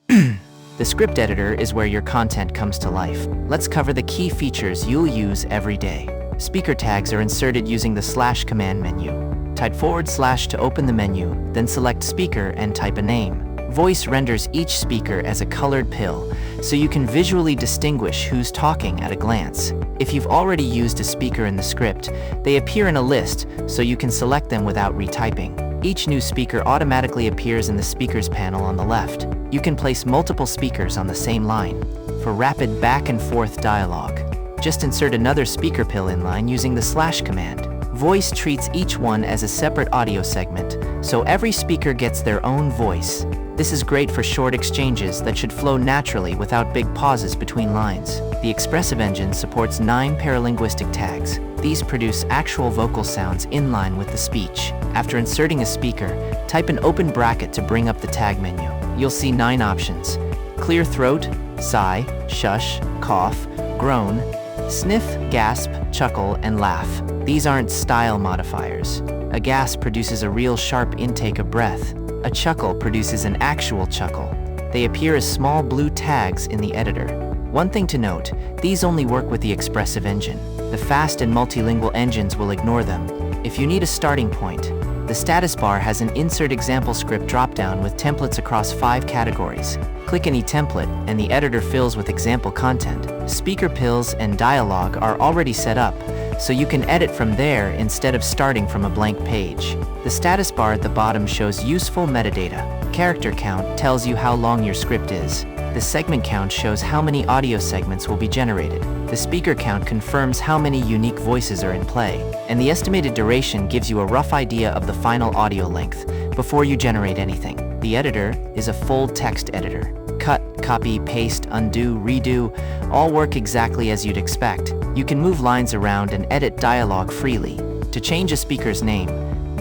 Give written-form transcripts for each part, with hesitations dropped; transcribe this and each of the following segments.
The script editor is where your content comes to life. Let's cover the key features you'll use every day. Speaker tags are inserted using the / command menu. Type / to open the menu, then select speaker and type a name. Voice renders each speaker as a colored pill, so you can visually distinguish who's talking at a glance. If you've already used a speaker in the script, they appear in a list, so you can select them without retyping. Each new speaker automatically appears in the speakers panel on the left. You can place multiple speakers on the same line. For rapid back and forth dialogue, just insert another speaker pill in line using the / command. Voice treats each one as a separate audio segment, so every speaker gets their own voice. This is great for short exchanges that should flow naturally without big pauses between lines. The expressive engine supports 9 paralinguistic tags. These produce actual vocal sounds in line with the speech. After inserting a speaker, type an open bracket to bring up the tag menu. You'll see 9 options: clear throat, sigh, shush, cough, groan, sniff, gasp, chuckle, and laugh. These aren't style modifiers. A gasp produces a real sharp intake of breath. A chuckle produces an actual chuckle. They appear as small blue tags in the editor. One thing to note, these only work with the expressive engine. The fast and multilingual engines will ignore them. If you need a starting point, the status bar has an Insert Example Script dropdown with templates across 5 categories. Click any template, and the editor fills with example content. Speaker pills and dialogue are already set up, so you can edit from there instead of starting from a blank page. The status bar at the bottom shows useful metadata. Character count tells you how long your script is. The segment count shows how many audio segments will be generated. The speaker count confirms how many unique voices are in play, and the estimated duration gives you a rough idea of the final audio length before you generate anything. The editor is a full text editor. Cut, copy, paste, undo, redo, all work exactly as you'd expect. You can move lines around and edit dialogue freely. To change a speaker's name,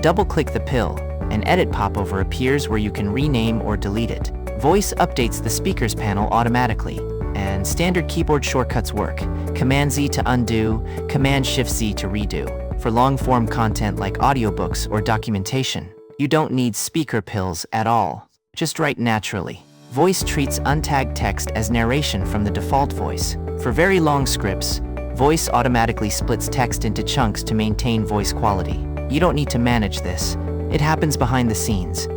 double-click the pill. An edit popover appears where you can rename or delete it. Voice updates the speakers panel automatically, and standard keyboard shortcuts work. Command-Z to undo, Command-Shift-Z to redo. For long-form content like audiobooks or documentation, you don't need speaker pills at all. Just write naturally. Voice treats untagged text as narration from the default voice. For very long scripts, Voice automatically splits text into chunks to maintain voice quality. You don't need to manage this. It happens behind the scenes.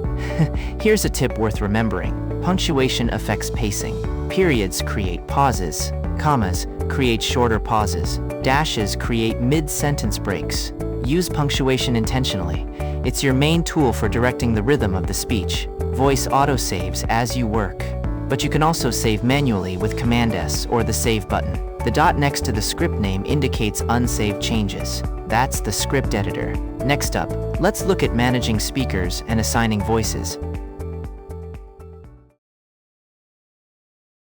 Here's a tip worth remembering. Punctuation affects pacing. Periods create pauses. Commas create shorter pauses. Dashes create mid-sentence breaks. Use punctuation intentionally. It's your main tool for directing the rhythm of the speech. Voice autosaves as you work, but you can also save manually with Command-S or the Save button. The dot next to the script name indicates unsaved changes. That's the script editor. Next up, let's look at managing speakers and assigning voices.